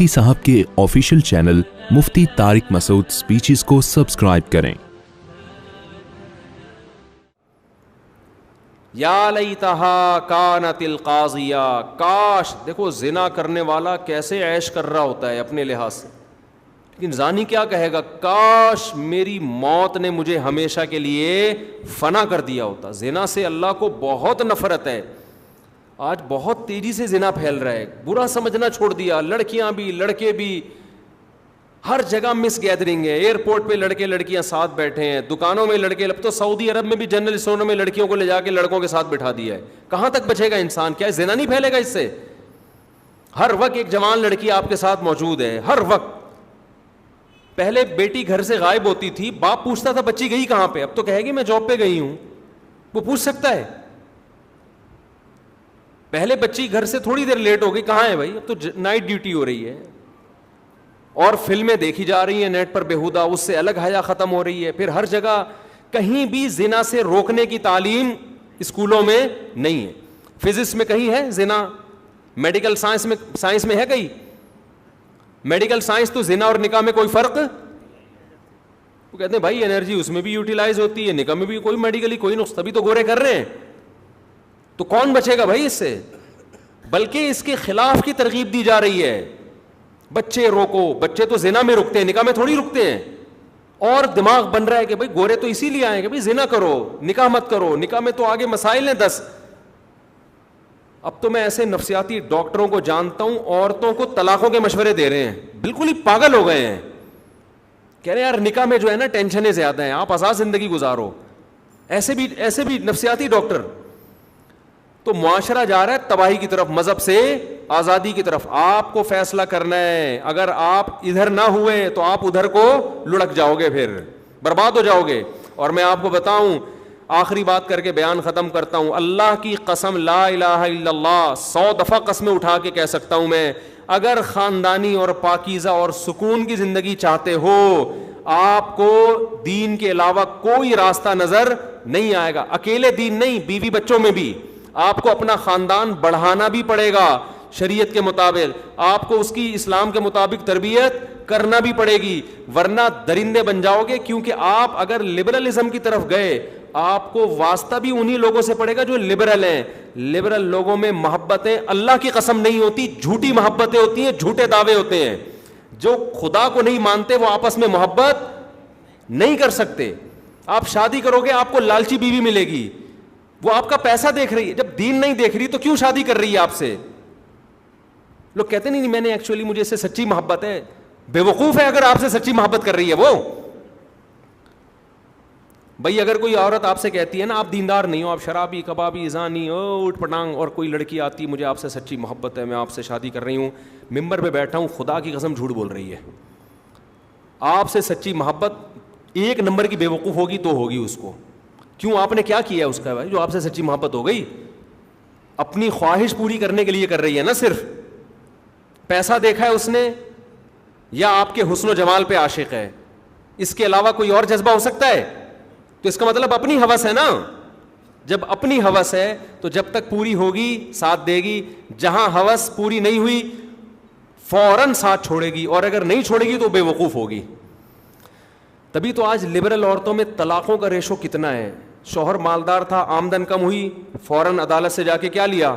مفتی صاحب کے official channel مفتی طارق مسعود speeches کو سبسکرائب کریں۔ یا لیتہا کانت القاضیہ، کاش، دیکھو زنا کرنے والا کیسے عیش کر رہا ہوتا ہے اپنے لحاظ سے، لیکن زانی کیا کہے گا، کاش میری موت نے مجھے ہمیشہ کے لیے فنا کر دیا ہوتا۔ زنا سے اللہ کو بہت نفرت ہے، آج بہت تیزی سے زنا پھیل رہا ہے، برا سمجھنا چھوڑ دیا، لڑکیاں بھی لڑکے بھی، ہر جگہ مس گیدرنگ ہے، ایئرپورٹ پہ لڑکے لڑکیاں ساتھ بیٹھے ہیں، دکانوں میں لڑکے، اب تو سعودی عرب میں بھی جنرل اسٹوروں میں لڑکیوں کو لے جا کے لڑکوں کے ساتھ بٹھا دیا ہے۔ کہاں تک بچے گا انسان؟ کیا زنا نہیں پھیلے گا اس سے؟ ہر وقت ایک جوان لڑکی آپ کے ساتھ موجود ہے، ہر وقت۔ پہلے بیٹی گھر سے غائب ہوتی تھی، باپ پوچھتا تھا بچی گئی کہاں پہ، اب تو کہے گی میں جاب پہ گئی ہوں، وہ پوچھ سکتا ہے۔ پہلے بچی گھر سے تھوڑی دیر لیٹ ہو گئی، کہاں ہے بھائی، اب تو نائٹ ڈیوٹی ہو رہی ہے، اور فلمیں دیکھی جا رہی ہیں نیٹ پر بےہودہ، اس سے الگ حیا ختم ہو رہی ہے۔ پھر ہر جگہ کہیں بھی زنا سے روکنے کی تعلیم اسکولوں میں نہیں ہے۔ فزکس میں کہیں ہے زنا؟ میڈیکل سائنس میں ہے کہیں؟ میڈیکل سائنس تو زنا اور نکاح میں کوئی فرق، وہ کہتے ہیں بھائی انرجی اس میں بھی یوٹیلائز ہوتی ہے، نکاح میں بھی کوئی میڈیکلی کوئی نقص، تبھی تو گورے کر رہے ہیں۔ تو کون بچے گا بھائی اس سے؟ بلکہ اس کے خلاف کی ترغیب دی جا رہی ہے، بچے روکو۔ بچے تو زنا میں رکتے ہیں، نکاح میں تھوڑی رکتے ہیں، اور دماغ بن رہا ہے کہ بھائی گورے تو اسی لیے آئے کہ بھائی زنا کرو، نکاح مت کرو، نکاح میں تو آگے مسائل ہیں 10۔ اب تو میں ایسے نفسیاتی ڈاکٹروں کو جانتا ہوں، عورتوں کو طلاقوں کے مشورے دے رہے ہیں، بالکل ہی پاگل ہو گئے ہیں، کہہ رہے ہیں یار نکاح میں جو ہے نا ٹینشنیں زیادہ ہیں، آپ آزاد زندگی گزارو۔ ایسے بھی نفسیاتی ڈاکٹر۔ تو معاشرہ جا رہا ہے تباہی کی طرف، مذہب سے آزادی کی طرف۔ آپ کو فیصلہ کرنا ہے، اگر آپ ادھر نہ ہوئے تو آپ ادھر کو لڑک جاؤ گے، پھر برباد ہو جاؤ گے۔ اور میں آپ کو بتاؤں، آخری بات کر کے بیان ختم کرتا ہوں، اللہ کی قسم، لا الہ الا اللہ 100 دفعہ قسمیں اٹھا کے کہہ سکتا ہوں میں، اگر خاندانی اور پاکیزہ اور سکون کی زندگی چاہتے ہو، آپ کو دین کے علاوہ کوئی راستہ نظر نہیں آئے گا۔ اکیلے دین نہیں، بیوی بچوں میں بھی آپ کو اپنا خاندان بڑھانا بھی پڑے گا شریعت کے مطابق، آپ کو اس کی اسلام کے مطابق تربیت کرنا بھی پڑے گی، ورنہ درندے بن جاؤ گے۔ کیونکہ آپ اگر لبرلزم کی طرف گئے، آپ کو واسطہ بھی انہی لوگوں سے پڑے گا جو لبرل ہیں۔ لبرل لوگوں میں محبتیں اللہ کی قسم نہیں ہوتی، جھوٹی محبتیں ہوتی ہیں، جھوٹے دعوے ہوتے ہیں۔ جو خدا کو نہیں مانتے وہ آپس میں محبت نہیں کر سکتے۔ آپ شادی کرو گے، آپ کو لالچی بیوی ملے گی، وہ آپ کا پیسہ دیکھ رہی ہے، جب دین نہیں دیکھ رہی تو کیوں شادی کر رہی ہے آپ سے؟ لوگ کہتے نہیں میں نے ایکچولی مجھے اس سے سچی محبت ہے، بے وقوف ہے اگر آپ سے سچی محبت کر رہی ہے وہ۔ بھائی اگر کوئی عورت آپ سے کہتی ہے نا آپ دیندار نہیں ہو، آپ شرابی، کبابی، زانی، اوٹ پٹانگ، اور کوئی لڑکی آتی مجھے آپ سے سچی محبت ہے، میں آپ سے شادی کر رہی ہوں، ممبر پہ بیٹھا ہوں، خدا کی قسم جھوٹ بول رہی ہے۔ آپ سے سچی محبت ایک نمبر کی بے وقوف ہوگی تو ہوگی اس کو۔ کیوں؟ آپ نے کیا کیا اس کا بھائی جو آپ سے سچی محبت ہو گئی؟ اپنی خواہش پوری کرنے کے لیے کر رہی ہے نا، صرف پیسہ دیکھا ہے اس نے، یا آپ کے حسن و جمال پہ عاشق ہے، اس کے علاوہ کوئی اور جذبہ ہو سکتا ہے؟ تو اس کا مطلب اپنی ہوس ہے نا۔ جب اپنی ہوس ہے تو جب تک پوری ہوگی ساتھ دے گی، جہاں ہوس پوری نہیں ہوئی فوراً ساتھ چھوڑے گی، اور اگر نہیں چھوڑے گی تو بے وقوف ہوگی۔ تبھی تو آج لبرل عورتوں میں طلاقوں کا ریشو کتنا ہے۔ شوہر مالدار تھا، آمدن کم ہوئی، فوراً عدالت سے جا کے کیا لیا؟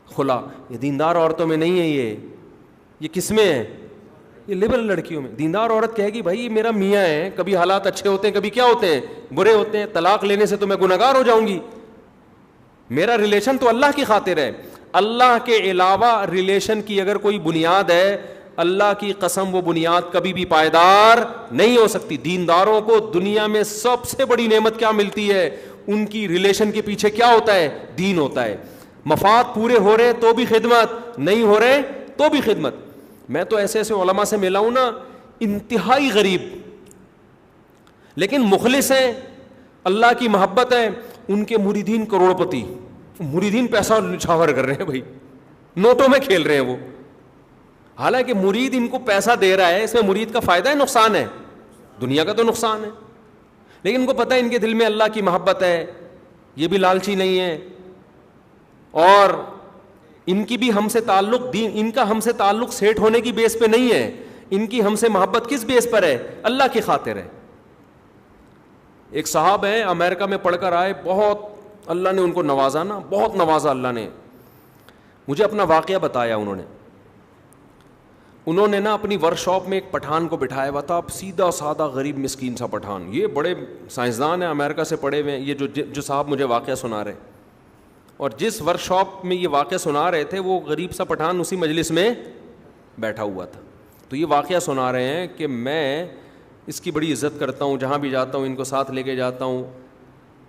خلا۔ یہ دیندار عورتوں میں نہیں ہے، یہ کس میں ہے؟ یہ لبرل لڑکیوں میں۔ دیندار عورت کہے گی بھائی یہ میرا میاں ہے، کبھی حالات اچھے ہوتے ہیں، کبھی کیا ہوتے ہیں، برے ہوتے ہیں، طلاق لینے سے تو میں گنہگار ہو جاؤں گی، میرا ریلیشن تو اللہ کی خاطر ہے۔ اللہ کے علاوہ ریلیشن کی اگر کوئی بنیاد ہے، اللہ کی قسم وہ بنیاد کبھی بھی پائیدار نہیں ہو سکتی۔ دینداروں کو دنیا میں سب سے بڑی نعمت کیا ملتی ہے؟ ان کی ریلیشن کے پیچھے کیا ہوتا ہے؟ دین ہوتا ہے۔ مفاد پورے ہو رہے تو بھی خدمت، نہیں ہو رہے تو بھی خدمت۔ میں تو ایسے ایسے علماء سے ملا ہوں نا، انتہائی غریب لیکن مخلص ہیں، اللہ کی محبت ہے، ان کے مریدین کروڑ پتی، مریدین پیسہ نچھاور کر رہے ہیں بھائی، نوٹوں میں کھیل رہے ہیں وہ، حالانکہ مرید ان کو پیسہ دے رہا ہے، اس میں مرید کا فائدہ ہے نقصان ہے؟ دنیا کا تو نقصان ہے، لیکن ان کو پتہ ہے ان کے دل میں اللہ کی محبت ہے، یہ بھی لالچی نہیں ہے، اور ان کی بھی ہم سے تعلق دین، ان کا ہم سے تعلق سیٹ ہونے کی بیس پہ نہیں ہے، ان کی ہم سے محبت کس بیس پر ہے؟ اللہ کی خاطر ہے. ایک صاحب ہیں امریکہ میں پڑھ کر آئے، بہت اللہ نے ان کو نوازا نا، بہت نوازا اللہ نے. مجھے اپنا واقعہ بتایا انہوں نے نا اپنی ورک شاپ میں ایک پٹھان کو بٹھایا ہوا تھا، سیدھا سادہ غریب مسکین سا پٹھان. یہ بڑے سائنسدان ہیں، امریکہ سے پڑھے ہوئے ہیں، یہ جو صاحب مجھے واقعہ سنا رہے، اور جس ورک شاپ میں یہ واقعہ سنا رہے تھے وہ غریب سا پٹھان اسی مجلس میں بیٹھا ہوا تھا. تو یہ واقعہ سنا رہے ہیں کہ میں اس کی بڑی عزت کرتا ہوں، جہاں بھی جاتا ہوں ان کو ساتھ لے کے جاتا ہوں.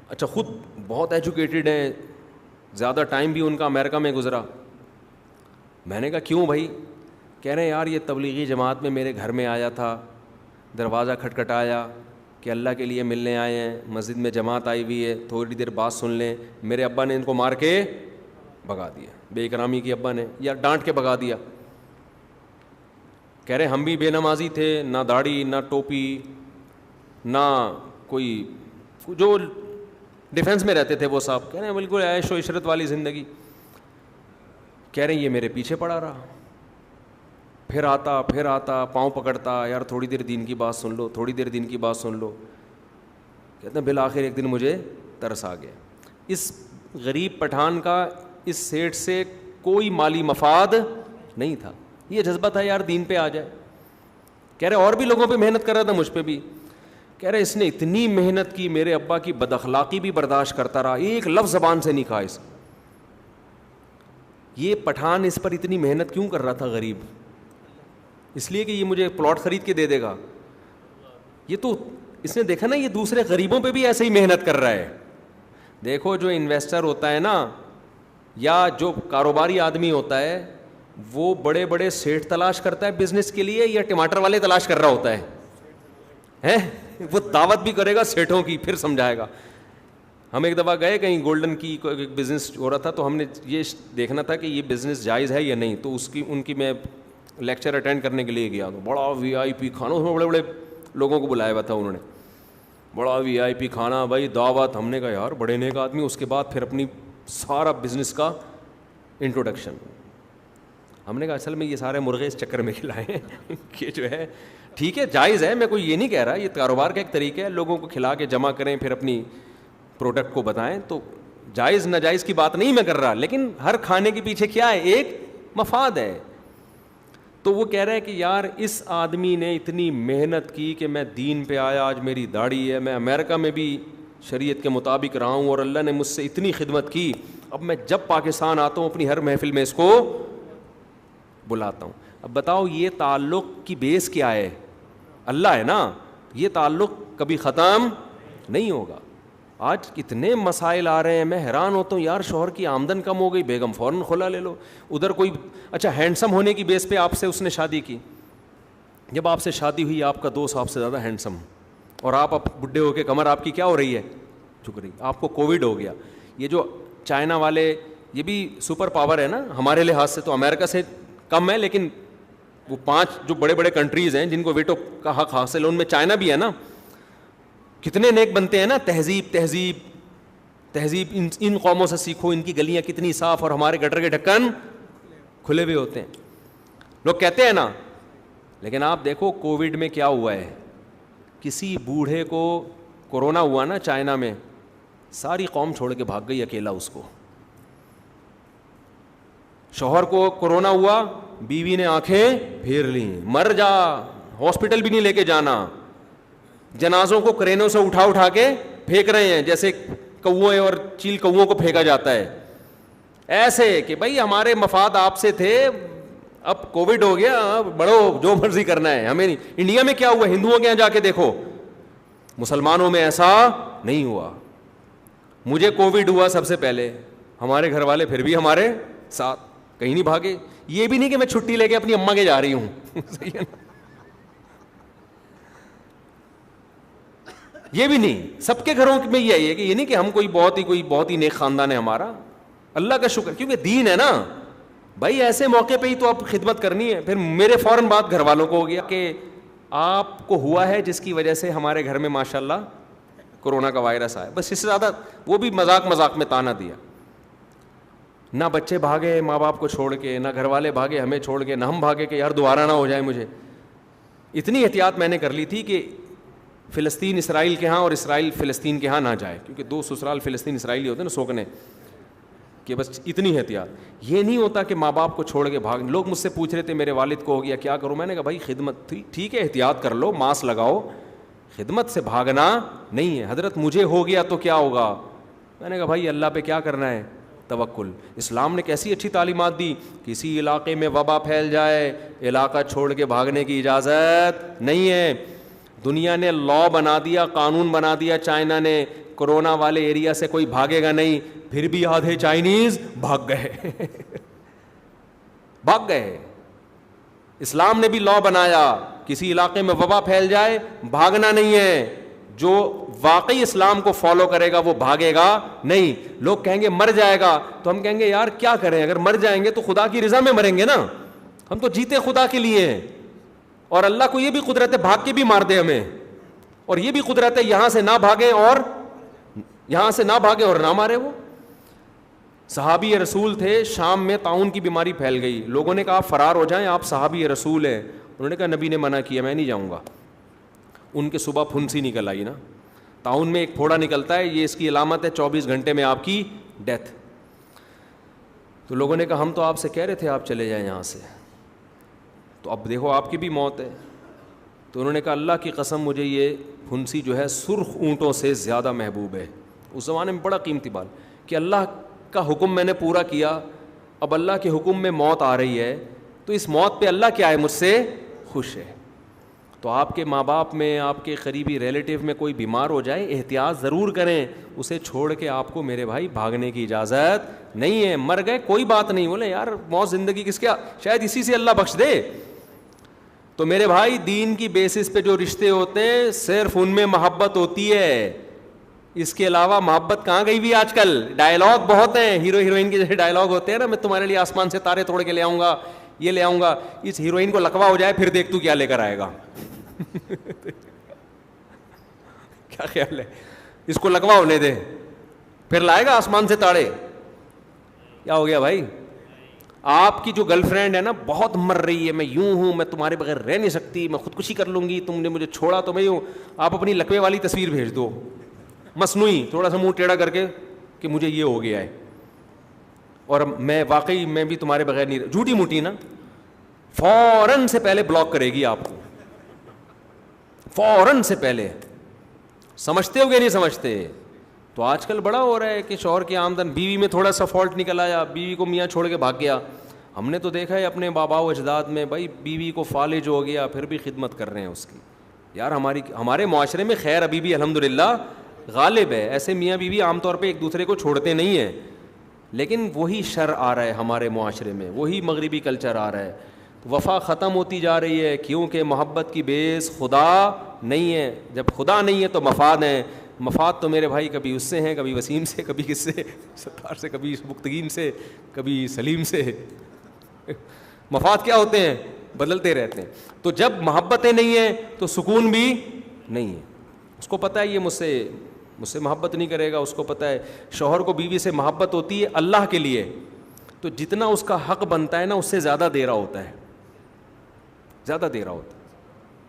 اچھا خود بہت ایجوکیٹڈ ہیں، زیادہ ٹائم بھی ان کا امریکہ میں گزرا. میں نے کہا کیوں بھائی؟ کہہ رہے ہیں یار یہ تبلیغی جماعت میں میرے گھر میں آیا تھا، دروازہ کھٹکھٹایا کہ اللہ کے لیے ملنے آئے ہیں، مسجد میں جماعت آئی ہوئی ہے، تھوڑی دیر بات سن لیں. میرے ابا نے ان کو مار کے بھگا دیا، بے اکرامی کی ابا نے، یا ڈانٹ کے بھگا دیا. کہہ رہے ہم بھی بے نمازی تھے، نہ داڑھی نہ ٹوپی نہ کوئی، جو ڈیفینس میں رہتے تھے وہ صاحب. کہہ رہے ہیں بالکل عیش و عشرت والی زندگی. کہہ رہے ہیں یہ میرے پیچھے پڑا رہا، پھر آتا پاؤں پکڑتا، یار تھوڑی دیر دین کی بات سن لو، تھوڑی دیر دین کی بات سن لو. کہتے ہیں بالآخر ایک دن مجھے ترس آ گیا. اس غریب پٹھان کا اس سیٹ سے کوئی مالی مفاد نہیں تھا، یہ جذبہ تھا یار دین پہ آ جائے. کہہ رہے اور بھی لوگوں پہ محنت کر رہا تھا، مجھ پہ بھی. کہہ رہے اس نے اتنی محنت کی، میرے ابا کی بد اخلاقی بھی برداشت کرتا رہا، ایک لفظ زبان سے نہیں کہا. یہ پٹھان اس پر اتنی محنت کیوں کر رہا تھا غریب؟ اس لیے کہ یہ مجھے پلاٹ خرید کے دے دے گا. یہ تو اس نے دیکھا نا یہ دوسرے غریبوں پہ بھی ایسے ہی محنت کر رہا ہے. دیکھو جو انویسٹر ہوتا ہے نا، یا جو کاروباری آدمی ہوتا ہے، وہ بڑے بڑے سیٹ تلاش کرتا ہے بزنس کے لیے، یا ٹماٹر والے تلاش کر رہا ہوتا ہے؟ وہ دعوت بھی کرے گا سیٹوں کی، پھر سمجھائے گا. ہم ایک دفعہ گئے کہیں گولڈن کی بزنس ہو رہا تھا، تو ہم نے یہ دیکھنا تھا کہ یہ بزنس جائز ہے یا نہیں. تو ان کی میں لیکچر اٹینڈ کرنے کے لیے گیا، تو بڑا وی آئی پی کھانا، اس میں بڑے بڑے لوگوں کو بلایا ہوا تھا انہوں نے، بڑا وی آئی پی کھانا بھائی، دعوت. ہم نے کہا یار بڑے نیک آدمی. اس کے بعد پھر اپنی سارا بزنس کا انٹروڈکشن. ہم نے کہا اصل میں یہ سارے مرغے اس چکر میں کھلائے ہیں کہ جو ہے ٹھیک ہے جائز ہے، میں کوئی یہ نہیں کہہ رہا، یہ کاروبار کا ایک طریقہ ہے، لوگوں کو کھلا کے جمع کریں پھر اپنی پروڈکٹ کو بتائیں. تو جائز ناجائز کی بات نہیں میں کر رہا، لیکن ہر کھانے کے پیچھے کیا ہے؟ ایک مفاد ہے. تو وہ کہہ رہے ہیں کہ یار اس آدمی نے اتنی محنت کی کہ میں دین پہ آیا، آج میری داڑھی ہے، میں امریکہ میں بھی شریعت کے مطابق رہا ہوں، اور اللہ نے مجھ سے اتنی خدمت کی. اب میں جب پاکستان آتا ہوں اپنی ہر محفل میں اس کو بلاتا ہوں. اب بتاؤ یہ تعلق کی بیس کیا ہے؟ اللہ ہے نا. یہ تعلق کبھی ختم نہیں ہوگا. آج کتنے مسائل آ رہے ہیں، میں حیران ہوتا ہوں یار، شوہر کی آمدن کم ہو گئی، بیگم فوراً خلا لے لو. ادھر کوئی اچھا ہینڈسم ہونے کی بیس پہ آپ سے اس نے شادی کی، جب آپ سے شادی ہوئی آپ کا دوست آپ سے زیادہ ہینڈسم، اور آپ اب بڈھے ہو کے کمر آپ کی کیا ہو رہی ہے؟ جھک رہی. آپ کو کووڈ ہو گیا. یہ جو چائنا والے، یہ بھی سپر پاور ہے نا ہمارے لحاظ سے، تو امریکہ سے کم ہے، لیکن وہ 5 جو بڑے بڑے کنٹریز ہیں جن کو ویٹو کا حق حاصل ہے، ان میں چائنا بھی ہے نا. کتنے نیک بنتے ہیں نا. تہذیب ان قوموں سے سیکھو، ان کی گلیاں کتنی صاف، اور ہمارے گٹر کے ڈھکن کھلے ہوئے ہوتے ہیں. لوگ کہتے ہیں نا، لیکن آپ دیکھو کووڈ میں کیا ہوا ہے. کسی بوڑھے کو کورونا ہوا نا چائنا میں، ساری قوم چھوڑ کے بھاگ گئی، اکیلا اس کو. شوہر کو کورونا ہوا، بیوی نے آنکھیں پھیر لیں، مر جا، ہاسپٹل بھی نہیں لے کے جانا. جنازوں کو کرینوں سے اٹھا کے پھینک رہے ہیں، جیسے کوے اور چیل کووں کو پھینکا جاتا ہے. ایسے کہ بھائی ہمارے مفاد آپ سے تھے، اب کووڈ ہو گیا، بڑھو جو مرضی کرنا ہے ہمیں نہیں. انڈیا میں کیا ہوا؟ ہندوؤں کے یہاں جا کے دیکھو، مسلمانوں میں ایسا نہیں ہوا. مجھے کووڈ ہوا سب سے پہلے، ہمارے گھر والے پھر بھی ہمارے ساتھ، کہیں نہیں بھاگے. یہ بھی نہیں کہ میں چھٹی لے کے اپنی اماں کے جا رہی ہوں صحیح ہے نا؟ یہ بھی نہیں. سب کے گھروں میں یہی ہے کہ یہ نہیں کہ ہم کوئی بہت ہی نیک خاندان ہے ہمارا. اللہ کا شکر، کیونکہ دین ہے نا بھائی. ایسے موقع پہ ہی تو آپ خدمت کرنی ہے. پھر میرے فوراً بات گھر والوں کو ہو گیا کہ آپ کو ہوا ہے جس کی وجہ سے ہمارے گھر میں ماشاءاللہ کورونا کا وائرس آیا. بس اس سے زیادہ وہ بھی مذاق میں تانا دیا. نہ بچے بھاگے ماں باپ کو چھوڑ کے, نہ گھر والے بھاگے ہمیں چھوڑ کے, نہ ہم بھاگے کہ یار دوبارہ نہ ہو جائے مجھے. اتنی احتیاط میں نے کر لی تھی کہ فلسطین اسرائیل کے ہاں اور اسرائیل فلسطین کے ہاں نہ جائے, کیونکہ دو سسرال فلسطین اسرائیلی ہوتے ہیں نا سوکنے, کہ بس اتنی احتیاط. یہ نہیں ہوتا کہ ماں باپ کو چھوڑ کے بھاگ. لوگ مجھ سے پوچھ رہے تھے میرے والد کو ہو گیا کیا کروں, میں نے کہا بھائی خدمت تھی ٹھیک ہے احتیاط کر لو, ماسک لگاؤ, خدمت سے بھاگنا نہیں ہے. حضرت مجھے ہو گیا تو کیا ہوگا, میں نے کہا بھائی اللہ پہ کیا کرنا ہے, توکل. اسلام نے کیسی اچھی تعلیمات دی, کسی علاقے میں وبا پھیل جائے علاقہ چھوڑ کے بھاگنے کی اجازت نہیں ہے. دنیا نے لا بنا دیا, قانون بنا دیا چائنا نے, کورونا والے ایریا سے کوئی بھاگے گا نہیں, پھر بھی آدھے چائنیز بھاگ گئے بھاگ گئے. اسلام نے بھی لا بنایا کسی علاقے میں وبا پھیل جائے بھاگنا نہیں ہے, جو واقعی اسلام کو فالو کرے گا وہ بھاگے گا نہیں. لوگ کہیں گے مر جائے گا, تو ہم کہیں گے یار کیا کریں, اگر مر جائیں گے تو خدا کی رضا میں مریں گے نا, ہم تو جیتے خدا کے لیے ہیں. اور اللہ کو یہ بھی قدرت ہے بھاگ کے بھی مار دے ہمیں, اور یہ بھی قدرت ہے یہاں سے نہ بھاگے اور یہاں سے نہ بھاگے اور نہ مارے. وہ صحابی رسول تھے, شام میں طاعون کی بیماری پھیل گئی, لوگوں نے کہا آپ فرار ہو جائیں, آپ صحابی رسول ہیں. انہوں نے کہا نبی نے منع کیا, میں نہیں جاؤں گا. ان کے صبح پھنسی نکل آئی نا, طاعون میں ایک پھوڑا نکلتا ہے, یہ اس کی علامت ہے 24 گھنٹے میں آپ کی ڈیتھ. تو لوگوں نے کہا ہم تو آپ سے کہہ رہے تھے آپ چلے جائیں یہاں سے, تو اب دیکھو آپ کی بھی موت ہے. تو انہوں نے کہا اللہ کی قسم مجھے یہ پھنسی جو ہے سرخ اونٹوں سے زیادہ محبوب ہے. اس زمانے میں بڑا قیمتی بات کہ اللہ کا حکم میں نے پورا کیا, اب اللہ کے حکم میں موت آ رہی ہے, تو اس موت پہ اللہ کیا ہے, مجھ سے خوش ہے. تو آپ کے ماں باپ میں, آپ کے قریبی ریلیٹیو میں کوئی بیمار ہو جائے احتیاط ضرور کریں, اسے چھوڑ کے آپ کو میرے بھائی بھاگنے کی اجازت نہیں ہے. مر گئے کوئی بات نہیں, بولے یار موت زندگی کس کیا, شاید اسی سے اللہ بخش دے. تو میرے بھائی دین کی بیسس پہ جو رشتے ہوتے ہیں صرف ان میں محبت ہوتی ہے, اس کے علاوہ محبت کہاں گئی بھی. آج کل ڈائلاگ بہت ہیں, ہیرو ہیروئن کے جیسے ڈائلاگ ہوتے ہیں نا, میں تمہارے لیے آسمان سے تارے توڑ کے لے آؤں گا, یہ لے آؤں گا. اس ہیروئن کو لقوا ہو جائے پھر دیکھ تو کیا لے کر آئے گا کیا خیال ہے, اس کو لقوا ہونے دے پھر لائے گا آسمان سے تاڑے. کیا ہو گیا بھائی, آپ کی جو گرل فرینڈ ہے نا بہت مر رہی ہے, میں یوں ہوں, میں تمہارے بغیر رہ نہیں سکتی, میں خودکشی کر لوں گی, تم نے مجھے چھوڑا تو میں یوں, آپ اپنی لقوے والی تصویر بھیج دو مصنوعی, تھوڑا سا منہ ٹیڑھا کر کے کہ مجھے یہ ہو گیا ہے اور میں واقعی میں بھی تمہارے بغیر نہیں, جھوٹی موٹی نا, فوراً سے پہلے بلاک کرے گی آپ کو, فوراً سے پہلے. سمجھتے ہو گیا نہیں سمجھتے. تو آج کل بڑا ہو رہا ہے کہ شوہر کی آمدن, بیوی میں تھوڑا سا فالٹ نکل آیا, بیوی کو میاں چھوڑ کے بھاگ گیا. ہم نے تو دیکھا ہے اپنے بابا و اجداد میں, بھائی بیوی کو فالج ہو گیا پھر بھی خدمت کر رہے ہیں اس کی. یار ہمارے معاشرے میں خیر ابھی بھی الحمدللہ غالب ہے, ایسے میاں بیوی عام طور پہ ایک دوسرے کو چھوڑتے نہیں ہیں, لیکن وہی شر آ رہا ہے ہمارے معاشرے میں, وہی مغربی کلچر آ رہا ہے. وفا ختم ہوتی جا رہی ہے کیونکہ محبت کی بیس خدا نہیں ہے. جب خدا نہیں ہے تو مفاد ہیں. مفاد تو میرے بھائی کبھی اس سے ہیں, کبھی وسیم سے, کبھی کس سے, ستار سے, کبھی مختگین سے, کبھی سلیم سے. مفاد کیا ہوتے ہیں, بدلتے رہتے ہیں. تو جب محبتیں نہیں ہیں تو سکون بھی نہیں ہے. اس کو پتہ ہے یہ مجھ سے محبت نہیں کرے گا, اس کو پتہ ہے شوہر کو بیوی سے محبت ہوتی ہے اللہ کے لیے, تو جتنا اس کا حق بنتا ہے نا اس سے زیادہ دے رہا ہوتا ہے, زیادہ دے رہا ہوتا ہے.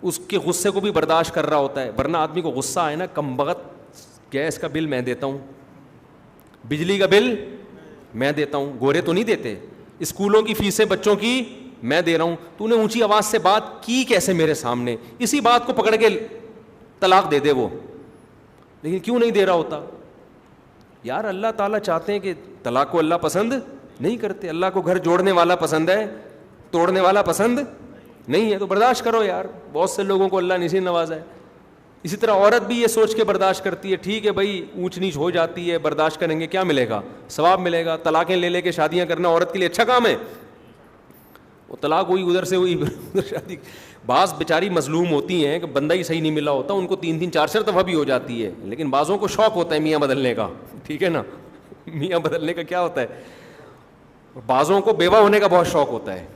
اس کے غصے کو بھی برداشت کر رہا ہوتا ہے. ورنہ آدمی کو غصہ آئے نا, کم بخت گیس کا بل میں دیتا ہوں, بجلی کا بل میں دیتا ہوں, گورے تو نہیں دیتے, اسکولوں کی فیسیں بچوں کی میں دے رہا ہوں, تو نے اونچی آواز سے بات کی کیسے میرے سامنے, اسی بات کو پکڑ کے طلاق دے دے وہ. لیکن کیوں نہیں دے رہا ہوتا یار, اللہ تعالیٰ چاہتے ہیں کہ طلاق کو اللہ پسند نہیں کرتے. اللہ کو گھر جوڑنے والا پسند ہے, توڑنے والا پسند نہیں ہے. تو برداشت کرو یار, بہت سے لوگوں کو اللہ نے اسی نوازا ہے. اسی طرح عورت بھی یہ سوچ کے برداشت کرتی ہے, ٹھیک ہے بھائی اونچ نیچ ہو جاتی ہے, برداشت کریں گے, کیا ملے گا, ثواب ملے گا. طلاقیں لے کے شادیاں کرنا عورت کے لیے اچھا کام ہے. وہ طلاق ہوئی ادھر سے ہوئی ادھر شادی. بعض بیچاری مظلوم ہوتی ہیں کہ بندہ ہی صحیح نہیں ملا ہوتا, ان کو 3 4 دفعہ بھی ہو جاتی ہے, لیکن بعضوں کو شوق ہوتا ہے میاں بدلنے کا. ٹھیک ہے نا, میاں بدلنے کا کیا ہوتا ہے, بعضوں کو بیوہ ہونے کا بہت شوق ہوتا ہے.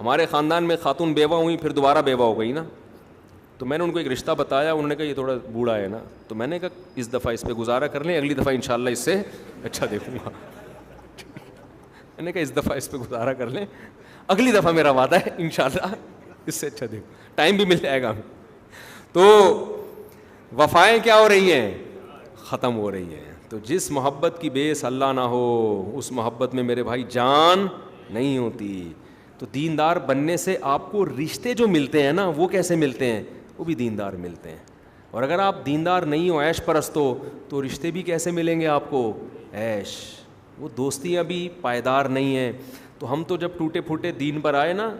ہمارے خاندان میں خاتون بیوہ ہوئی پھر دوبارہ بیوہ ہو گئی نا, تو میں نے ان کو ایک رشتہ بتایا, انہوں نے کہا یہ تھوڑا بوڑھا ہے نا, تو میں نے کہا اس دفعہ اس پہ گزارا کر لیں, اگلی دفعہ انشاءاللہ اس سے اچھا دیکھوں گا. میں نے کہا اس دفعہ اس پہ گزارا کر لیں, اگلی دفعہ میرا وعدہ ہے انشاءاللہ اس سے اچھا دیکھو, ٹائم بھی مل جائے گا. تو وفائیں کیا ہو رہی ہیں, ختم ہو رہی ہیں. تو جس محبت کی بیس اللہ نہ ہو اس محبت میں میرے بھائی جان نہیں ہوتی. تو دیندار بننے سے آپ کو رشتے جو ملتے ہیں نا وہ کیسے ملتے ہیں, وہ بھی دیندار ملتے ہیں. اور اگر آپ دیندار نہیں ہو, عیش پرست ہو, تو رشتے بھی کیسے ملیں گے آپ کو, عیش. وہ دوستیاں بھی پائیدار نہیں ہیں. تو ہم تو جب ٹوٹے پھوٹے دین پر آئے نا,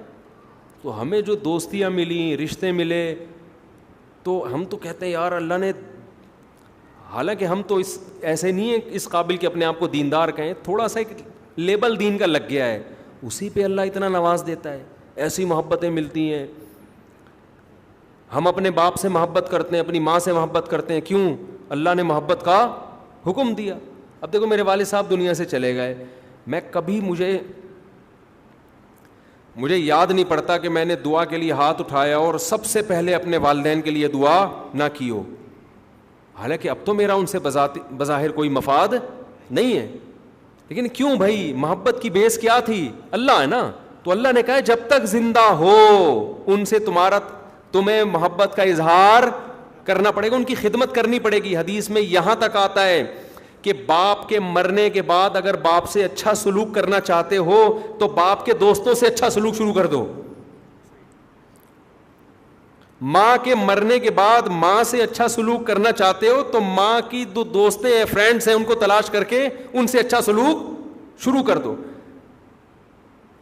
تو ہمیں جو دوستیاں ملیں, رشتے ملے, تو ہم تو کہتے ہیں یار اللہ نے, حالانکہ ہم تو ایسے نہیں ہیں اس قابل کہ اپنے آپ کو دیندار کہیں, تھوڑا سا ایک لیبل دین کا لگ گیا ہے, اسی پہ اللہ اتنا نواز دیتا ہے, ایسی محبتیں ملتی ہیں. ہم اپنے باپ سے محبت کرتے ہیں, اپنی ماں سے محبت کرتے ہیں, کیوں, اللہ نے محبت کا حکم دیا. اب دیکھو میرے والد صاحب دنیا سے چلے گئے, میں کبھی مجھے یاد نہیں پڑتا کہ میں نے دعا کے لیے ہاتھ اٹھایا اور سب سے پہلے اپنے والدین کے لیے دعا نہ کی ہو. حالانکہ اب تو میرا ان سے بظاہر کوئی مفاد نہیں ہے, لیکن کیوں بھائی, محبت کی بیس کیا تھی, اللہ ہے نا. تو اللہ نے کہا جب تک زندہ ہو ان سے تمہیں محبت کا اظہار کرنا پڑے گا, ان کی خدمت کرنی پڑے گی. حدیث میں یہاں تک آتا ہے کہ باپ کے مرنے کے بعد اگر باپ سے اچھا سلوک کرنا چاہتے ہو تو باپ کے دوستوں سے اچھا سلوک شروع کر دو. ماں کے مرنے کے بعد ماں سے اچھا سلوک کرنا چاہتے ہو تو ماں کی دو دوستیں ہیں, فرینڈس ہیں, ان کو تلاش کر کے ان سے اچھا سلوک شروع کر دو.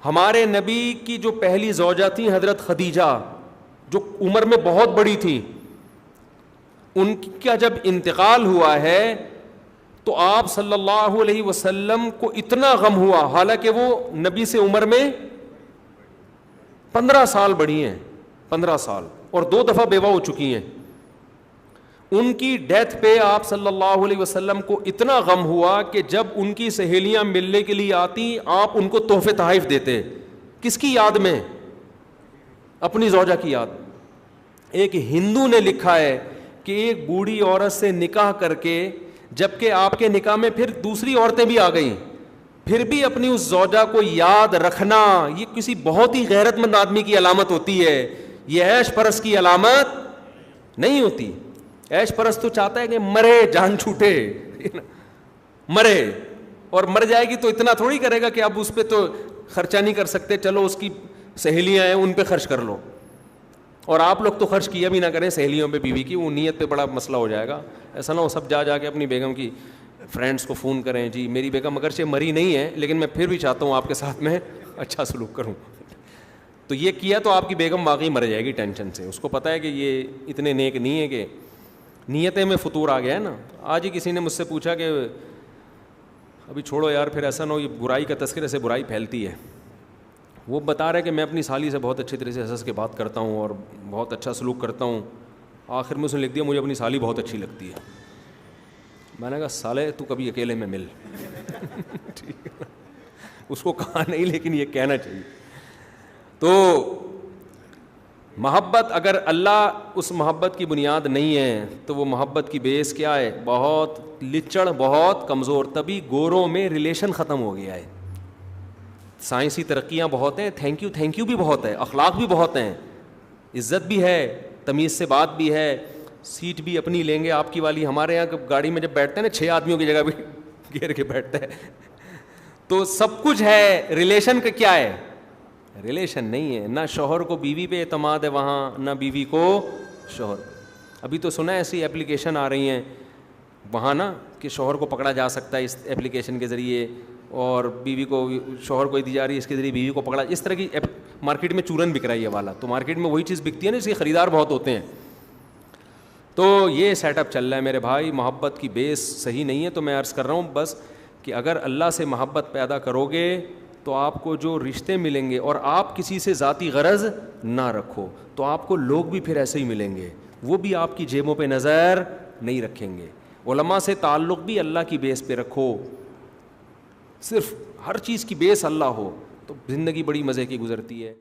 ہمارے نبی کی جو پہلی زوجہ تھی حضرت خدیجہ, جو عمر میں بہت بڑی تھی, ان کا جب انتقال ہوا ہے تو آپ صلی اللہ علیہ وسلم کو اتنا غم ہوا, حالانکہ وہ نبی سے عمر میں 15 سال بڑی ہیں, 15 سال, اور 2 دفعہ بیوہ ہو چکی ہیں. ان کی ڈیتھ پہ آپ صلی اللہ علیہ وسلم کو اتنا غم ہوا کہ جب ان کی سہیلیاں ملنے کے لیے آتی آپ ان کو تحفے تحائف دیتے. کس کی یاد میں, اپنی زوجہ کی یاد. ایک ہندو نے لکھا ہے کہ ایک بوڑھی عورت سے نکاح کر کے, جبکہ آپ کے نکاح میں پھر دوسری عورتیں بھی آ گئیں, پھر بھی اپنی اس زوجہ کو یاد رکھنا یہ کسی بہت ہی غیرت مند آدمی کی علامت ہوتی ہے, یہ عیش پرست کی علامت نہیں ہوتی. عیش پرست تو چاہتا ہے کہ مرے, جان چھوٹے, مرے, اور مر جائے گی تو اتنا تھوڑی کرے گا کہ اب اس پہ تو خرچہ نہیں کر سکتے, چلو اس کی سہیلیاں ہیں ان پہ خرچ کر لو. اور آپ لوگ تو خرچ کیا بھی نہ کریں سہیلیوں پہ, بیوی کی, وہ نیت پہ بڑا مسئلہ ہو جائے گا. ایسا نہ ہو سب جا کے اپنی بیگم کی فرینڈس کو فون کریں, جی میری بیگم اگرچہ مری نہیں ہے لیکن میں پھر بھی چاہتا ہوں آپ کے ساتھ میں اچھا سلوک کروں. تو یہ کیا تو آپ کی بیگم واقعی مر جائے گی ٹینشن سے. اس کو پتہ ہے کہ یہ اتنے نیک نہیں ہے, کہ نیتیں میں فطور آ گیا ہے نا. آج ہی کسی نے مجھ سے پوچھا کہ ابھی چھوڑو یار, پھر ایسا نہ ہو, یہ برائی کا تذکرے سے برائی پھیلتی ہے. وہ بتا رہے کہ میں اپنی سالی سے بہت اچھی طرح سے ہنس کے بات کرتا ہوں اور بہت اچھا سلوک کرتا ہوں. آخر میں اس نے لکھ دیا مجھے اپنی سالی بہت اچھی لگتی ہے. میں نے کہا سالے تو کبھی اکیلے میں مل. ٹھیک ہے, اس کو کہا نہیں لیکن یہ کہنا چاہیے. تو محبت, اگر اللہ اس محبت کی بنیاد نہیں ہے تو وہ محبت کی بیس کیا ہے, بہت لچڑ, بہت کمزور. تبھی گوروں میں ریلیشن ختم ہو گیا ہے. سائنسی ترقیاں بہت ہیں, تھینک یو بھی بہت ہے, اخلاق بھی بہت ہیں, عزت بھی ہے, تمیز سے بات بھی ہے, سیٹ بھی اپنی لیں گے آپ کی والی. ہمارے یہاں گاڑی میں جب بیٹھتے ہیں نا 6 آدمیوں کی جگہ بھی گھیر کے بیٹھتا ہے, تو سب کچھ ہے. ریلیشن کا کیا ہے, ریلیشن نہیں ہے. نہ شوہر کو بیوی پہ اعتماد ہے وہاں, نہ بیوی کو شوہر. ابھی تو سنا ہے ایسی ایپلیکیشن آ رہی ہیں وہاں نا کہ شوہر کو پکڑا جا سکتا ہے اس ایپلیکیشن کے ذریعے, اور بیوی کو, شوہر کو دی جا رہی ہے اس کے ذریعے بیوی کو پکڑا. اس طرح کی مارکیٹ میں چورن بک رہا ہے یہ والا. تو مارکیٹ میں وہی چیز بکتی ہے نا, اس کے خریدار بہت ہوتے ہیں. تو یہ سیٹ اپ چل رہا ہے میرے بھائی. محبت کی بیس صحیح نہیں ہے. تو میں عرض کر رہا ہوں بس کہ اگر اللہ سے محبت پیدا کرو گے تو آپ کو جو رشتے ملیں گے, اور آپ کسی سے ذاتی غرض نہ رکھو, تو آپ کو لوگ بھی پھر ایسے ہی ملیں گے, وہ بھی آپ کی جیبوں پہ نظر نہیں رکھیں گے. علماء سے تعلق بھی اللہ کی بیس پہ رکھو, صرف ہر چیز کی بیس اللہ ہو, تو زندگی بڑی مزے کی گزرتی ہے.